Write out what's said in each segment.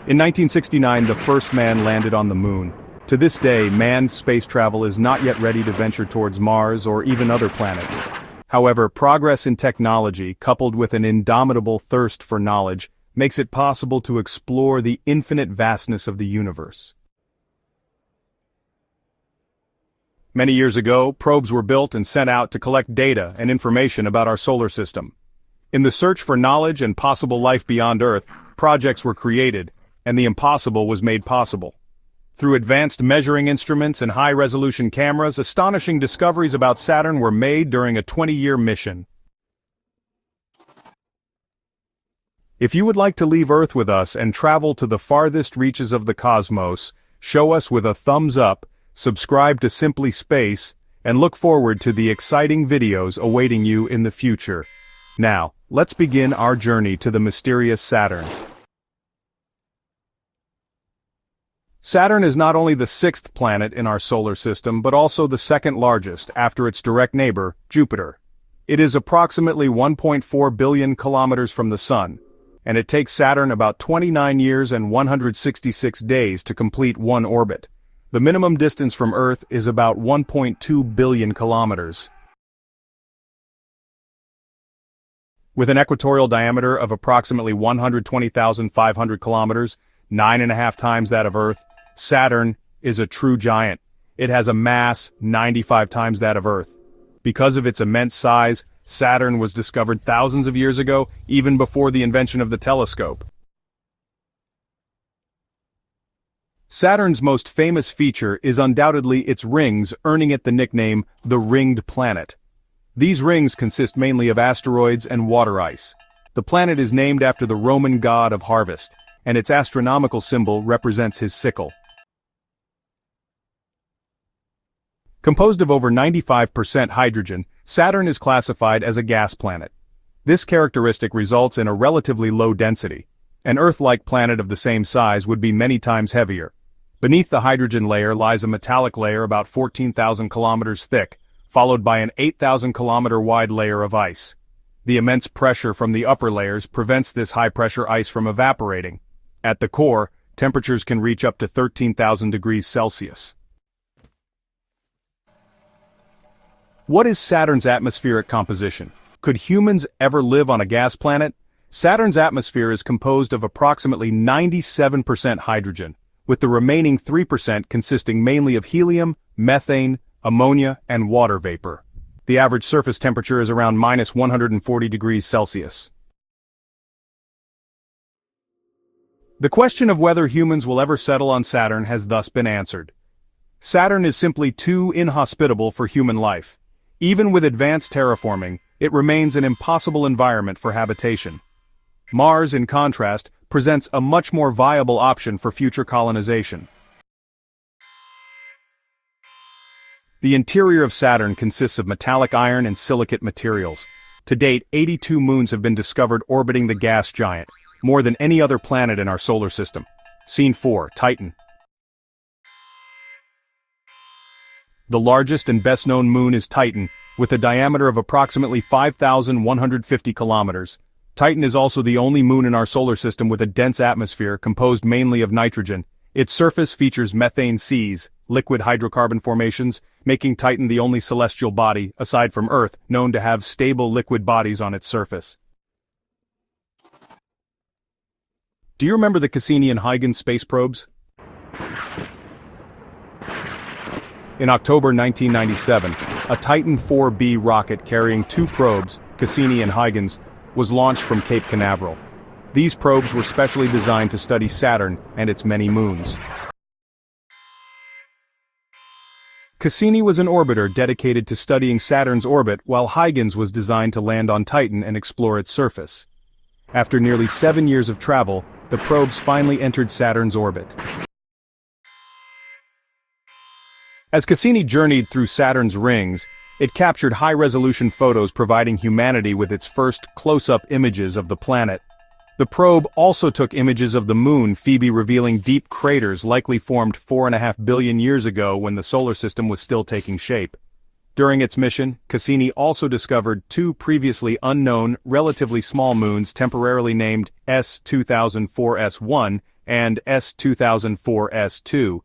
In 1969, the first man landed on the moon. To this day, manned space travel is not yet ready to venture towards Mars or even other planets. However, progress in technology, coupled with an indomitable thirst for knowledge, makes it possible to explore the infinite vastness of the universe. Many years ago, probes were built and sent out to collect data and information about our solar system. In the search for knowledge and possible life beyond Earth, projects were created, and the impossible was made possible. Through advanced measuring instruments and high-resolution cameras, astonishing discoveries about Saturn were made during a 20-year mission. If you would like to leave Earth with us and travel to the farthest reaches of the cosmos, show us with a thumbs up, subscribe to Simply Space, and look forward to the exciting videos awaiting you in the future. Now, let's begin our journey to the mysterious Saturn. Saturn is not only the sixth planet in our solar system but also the second largest after its direct neighbor, Jupiter. It is approximately 1.4 billion kilometers from the Sun, and it takes Saturn about 29 years and 166 days to complete one orbit. The minimum distance from Earth is about 1.2 billion kilometers. With an equatorial diameter of approximately 120,500 kilometers, 9.5 times that of Earth, Saturn is a true giant. It has a mass 95 times that of Earth. Because of its immense size, Saturn was discovered thousands of years ago, even before the invention of the telescope. Saturn's most famous feature is undoubtedly its rings, earning it the nickname the Ringed Planet. These rings consist mainly of asteroids and water ice. The planet is named after the Roman god of harvest, and its astronomical symbol represents his sickle. Composed of over 95% hydrogen, Saturn is classified as a gas planet. This characteristic results in a relatively low density. An Earth-like planet of the same size would be many times heavier. Beneath the hydrogen layer lies a metallic layer about 14,000 kilometers thick, followed by an 8,000-kilometer wide layer of ice. The immense pressure from the upper layers prevents this high-pressure ice from evaporating. At the core, temperatures can reach up to 13,000 degrees Celsius. What is Saturn's atmospheric composition? Could humans ever live on a gas planet? Saturn's atmosphere is composed of approximately 97% hydrogen, with the remaining 3% consisting mainly of helium, methane, ammonia, and water vapor. The average surface temperature is around minus 140 degrees Celsius. The question of whether humans will ever settle on Saturn has thus been answered. Saturn is simply too inhospitable for human life. Even with advanced terraforming, it remains an impossible environment for habitation. Mars, in contrast, presents a much more viable option for future colonization. The interior of Saturn consists of metallic iron and silicate materials. To date, 82 moons have been discovered orbiting the gas giant, more than any other planet in our solar system. Scene 4, Titan. The largest and best-known moon is Titan, with a diameter of approximately 5,150 kilometers. Titan is also the only moon in our solar system with a dense atmosphere composed mainly of nitrogen. Its surface features methane seas, liquid hydrocarbon formations, making Titan the only celestial body, aside from Earth, known to have stable liquid bodies on its surface. Do you remember the Cassini and Huygens space probes? In October 1997, a Titan 4B rocket carrying two probes, Cassini and Huygens, was launched from Cape Canaveral. These probes were specially designed to study Saturn and its many moons. Cassini was an orbiter dedicated to studying Saturn's orbit, while Huygens was designed to land on Titan and explore its surface. After nearly 7 years of travel, the probes finally entered Saturn's orbit. As Cassini journeyed through Saturn's rings, it captured high-resolution photos providing humanity with its first close-up images of the planet. The probe also took images of the moon, Phoebe, revealing deep craters likely formed 4.5 billion years ago when the solar system was still taking shape. During its mission, Cassini also discovered two previously unknown, relatively small moons temporarily named S2004S1 and S2004S2.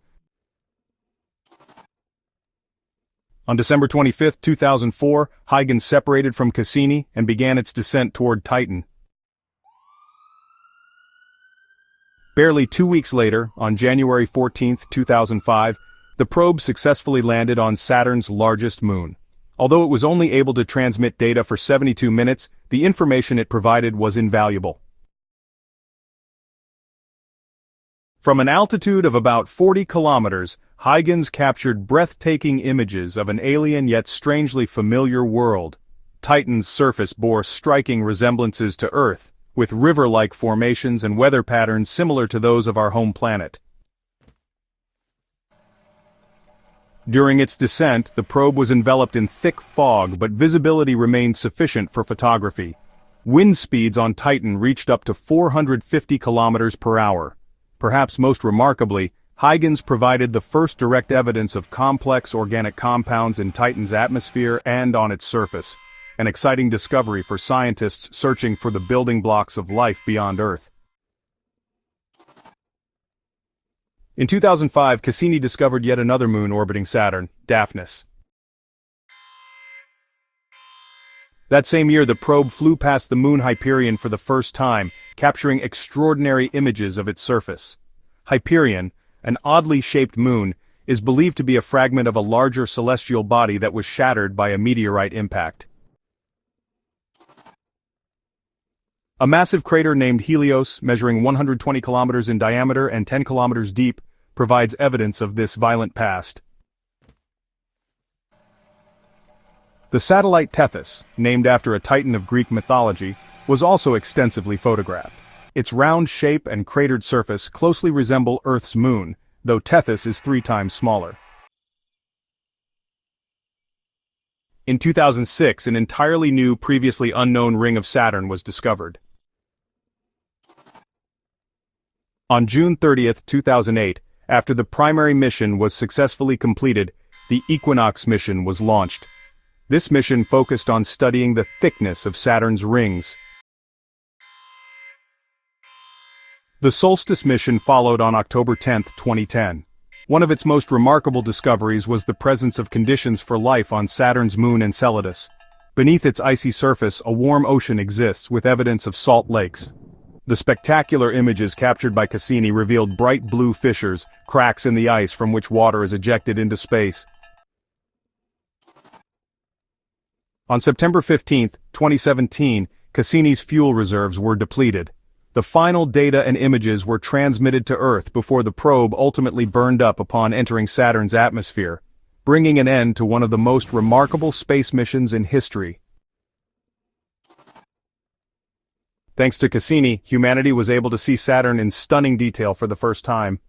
On December 25, 2004, Huygens separated from Cassini and began its descent toward Titan. Barely 2 weeks later, on January 14, 2005, the probe successfully landed on Saturn's largest moon. Although it was only able to transmit data for 72 minutes, the information it provided was invaluable. From an altitude of about 40 kilometers, Huygens captured breathtaking images of an alien yet strangely familiar world. Titan's surface bore striking resemblances to Earth, with river-like formations and weather patterns similar to those of our home planet. During its descent, the probe was enveloped in thick fog, but visibility remained sufficient for photography. Wind speeds on Titan reached up to 450 kilometers per hour. Perhaps most remarkably, Huygens provided the first direct evidence of complex organic compounds in Titan's atmosphere and on its surface, an exciting discovery for scientists searching for the building blocks of life beyond Earth. In 2005, Cassini discovered yet another moon orbiting Saturn, Daphnis. That same year, the probe flew past the moon Hyperion for the first time, capturing extraordinary images of its surface. Hyperion, an oddly shaped moon, is believed to be a fragment of a larger celestial body that was shattered by a meteorite impact. A massive crater named Helios, measuring 120 kilometers in diameter and 10 kilometers deep, provides evidence of this violent past. The satellite Tethys, named after a titan of Greek mythology, was also extensively photographed. Its round shape and cratered surface closely resemble Earth's moon, though Tethys is 3 times smaller. In 2006, an entirely new, previously unknown ring of Saturn was discovered. On June 30, 2008, after the primary mission was successfully completed, the Equinox Mission was launched. This mission focused on studying the thickness of Saturn's rings. The Solstice mission followed on October 10, 2010. One of its most remarkable discoveries was the presence of conditions for life on Saturn's moon Enceladus. Beneath its icy surface, a warm ocean exists with evidence of salt lakes. The spectacular images captured by Cassini revealed bright blue fissures, cracks in the ice from which water is ejected into space. On September 15, 2017, Cassini's fuel reserves were depleted. The final data and images were transmitted to Earth before the probe ultimately burned up upon entering Saturn's atmosphere, bringing an end to one of the most remarkable space missions in history. Thanks to Cassini, humanity was able to see Saturn in stunning detail for the first time.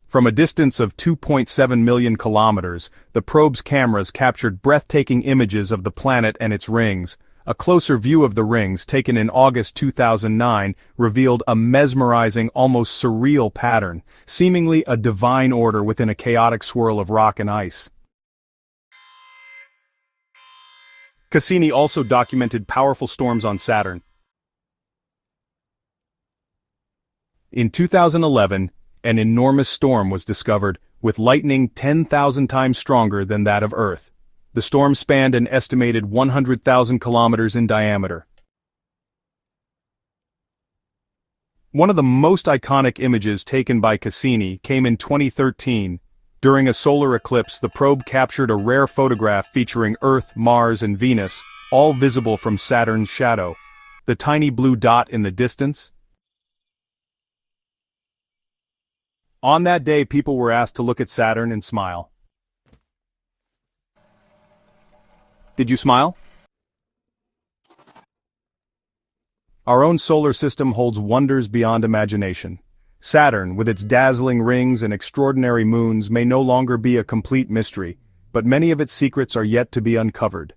From a distance of 2.7 million kilometers, the probe's cameras captured breathtaking images of the planet and its rings. A closer view of the rings, taken in August 2009, revealed a mesmerizing, almost surreal pattern, seemingly a divine order within a chaotic swirl of rock and ice. Cassini also documented powerful storms on Saturn. In 2011, an enormous storm was discovered, with lightning 10,000 times stronger than that of Earth. The storm spanned an estimated 100,000 kilometers in diameter. One of the most iconic images taken by Cassini came in 2013. During a solar eclipse, the probe captured a rare photograph featuring Earth, Mars, and Venus, all visible from Saturn's shadow. The tiny blue dot in the distance. On that day, people were asked to look at Saturn and smile. Did you smile? Our own solar system holds wonders beyond imagination. Saturn, with its dazzling rings and extraordinary moons, may no longer be a complete mystery, but many of its secrets are yet to be uncovered.